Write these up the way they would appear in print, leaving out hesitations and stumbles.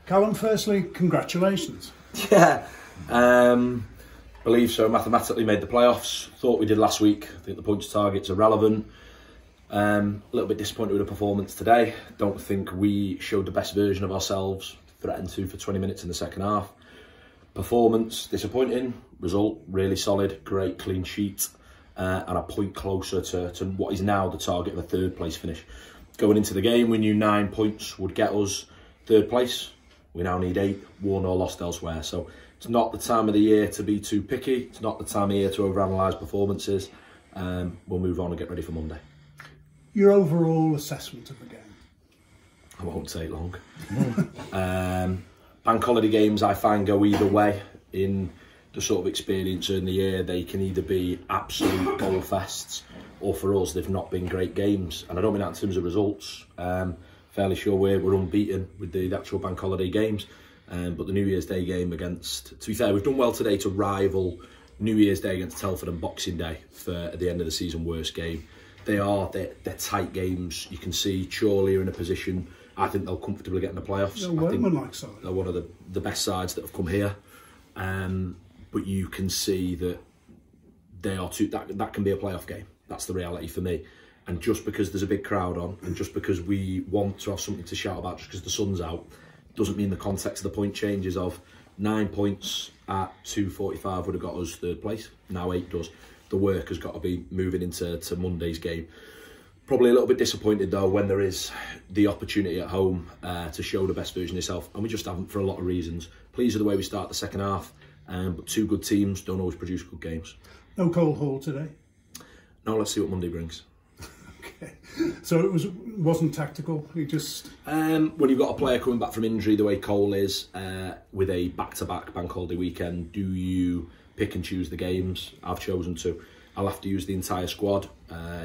Calum, firstly, congratulations. Yeah, believe so. Mathematically made the playoffs. Thought we did last week. I think the points targets are relevant. A little bit disappointed with the performance today. Don't think we showed the best version of ourselves. Threatened to for 20 minutes in the second half. Performance disappointing. Result really solid. Great clean sheet. And a point closer to what is now the target of a third place finish. Going into the game, we knew 9 points would get us third place. We now need 8, won or lost elsewhere. So it's not the time of the year to be too picky. It's not the time of year to overanalyse performances. We'll move on and get ready for Monday. Your overall assessment of the game? I won't take long. Bank holiday games I find go either way. In the sort of experience in the year, they can either be absolute goal fests, or for us they've not been great games. And I don't mean that in terms of results. Fairly sure we're unbeaten with the actual bank holiday games. But the New Year's Day game against, to be fair, we've done well today to rival New Year's Day against Telford and Boxing Day for at the end of the season worst game. They're tight games. You can see Chorley are in a position, I think they'll comfortably get in the playoffs. They're workmanlike side. They're one of the best sides that have come here. But you can see that they are that can be a playoff game. That's the reality for me. And just because there's a big crowd on, and just because we want to have something to shout about just because the sun's out, doesn't mean the context of the point changes of 9 points at 2:45 would have got us third place. Now 8 does. The work has got to be moving into Monday's game. Probably a little bit disappointed though when there is the opportunity at home to show the best version of yourself, and we just haven't for a lot of reasons. Pleased with the way we start the second half, but two good teams don't always produce good games. No Cole Hall today? No, let's see what Monday brings. Okay, so it wasn't tactical. You just when you've got a player coming back from injury the way Cole is, with a back-to-back bank holiday weekend, do you pick and choose the games? I've chosen to. I'll have to use the entire squad.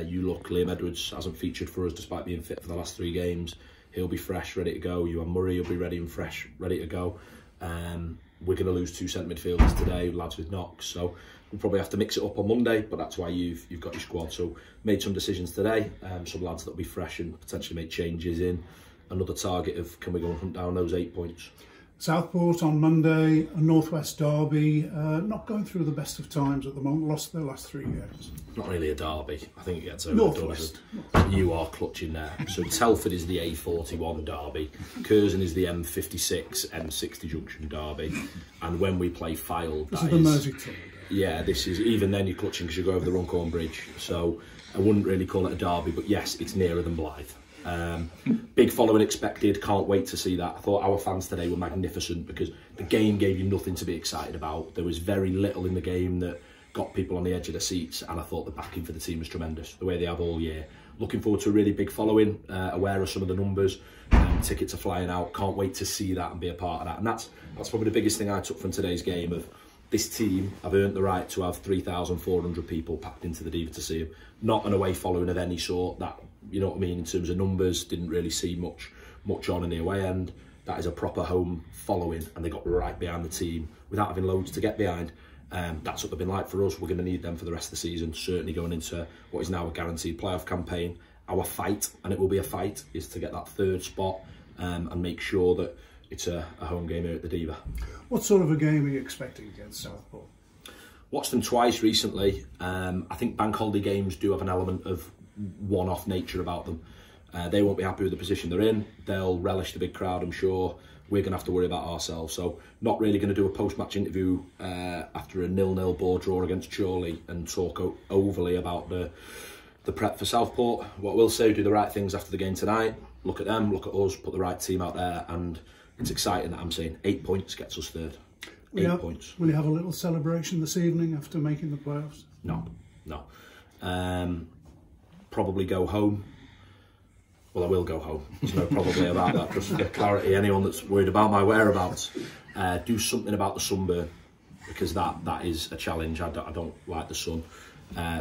You look, Liam Edwards hasn't featured for us despite being fit for the last 3 games. He'll be fresh, ready to go. You and Murray will be ready and fresh, ready to go. We're going to lose 2 centre midfielders today, lads with knocks, so we'll probably have to mix it up on Monday, but that's why you've got your squad. So made some decisions today, some lads that'll be fresh and potentially make changes in. Another target of can we go and hunt down those 8 points. Southport on Monday, a Northwest derby, not going through the best of times at the moment, lost their last 3 games. Not really a derby, I think it gets overdone. Northwest. You are clutching there. So Telford is the A41 derby, Curzon is the M56, M60 junction derby, and when we play Fylde, This is the Merseyclub. Yeah, this is, even then you're clutching because you go over the Runcorn Bridge, so I wouldn't really call it a derby, but yes, it's nearer than Blythe. Big following expected, can't wait to see that. I thought our fans today were magnificent because the game gave you nothing to be excited about. There was very little in the game that got people on the edge of the seats, and I thought the backing for the team was tremendous, the way they have all year. Looking forward to a really big following, aware of some of the numbers, tickets are flying out, can't wait to see that and be a part of that. And that's probably the biggest thing I took from today's game. Of this team have earned the right to have 3,400 people packed into the Diva to see them. Not an away following of any sort. That, you know what I mean, in terms of numbers, didn't really see much on in the away end. That is a proper home following, and they got right behind the team without having loads to get behind. That's what they've been like for us. We're going to need them for the rest of the season, certainly going into what is now a guaranteed playoff campaign. Our fight, and it will be a fight, is to get that 3rd spot and make sure that it's a home game here at the Diva. What sort of a game are you expecting against Southport? Watched them twice recently. I think bank holiday games do have an element of one-off nature about them. They won't be happy with the position they're in. They'll relish the big crowd, I'm sure. We're going to have to worry about ourselves. So not really going to do a post-match interview after a 0-0 ball draw against Chorley and talk overly about the prep for Southport. What we'll say, do the right things after the game tonight. Look at them, look at us, put the right team out there, and it's exciting that I'm saying 8 points gets us 3rd. 8 points. Will you have a little celebration this evening after making the playoffs? No. Probably go home. Well, I will go home. There's no probably about that. Just to get clarity, anyone that's worried about my whereabouts, do something about the sunburn, because that is a challenge. I don't like the sun.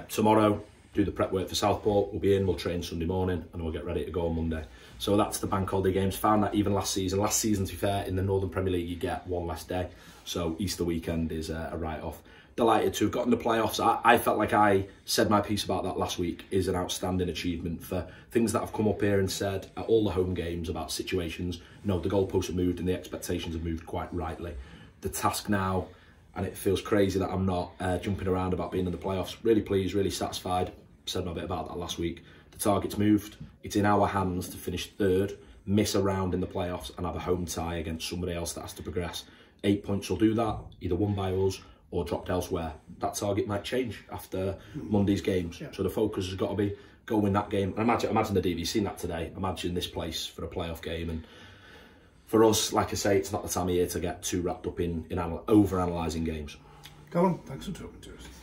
Tomorrow, do the prep work for Southport. We'll be in, we'll train Sunday morning, and we'll get ready to go on Monday. So that's the bank holiday games. Found that even last season. Last season, to be fair, in the Northern Premier League, you get one less day. So Easter weekend is a write-off. delighted to have gotten the playoffs. I felt like I said my piece about that last week is an outstanding achievement for things that have come up here and said at all the home games about situations. No, the goalposts have moved and the expectations have moved quite rightly. The task now, and it feels crazy that I'm not jumping around about being in the playoffs. Really pleased, really satisfied. Said my bit about that last week. The target's moved. It's in our hands to finish third, miss a round in the playoffs and have a home tie against somebody else that has to progress. 8 points will do that, either won by us or dropped elsewhere. That target might change after Monday's games. So the focus has got to be go win that game. And imagine the DV seen that today. Imagine this place for a playoff game. And for us, like I say, it's not the time of year to get too wrapped up in over-analysing games. Calum, thanks for talking to us.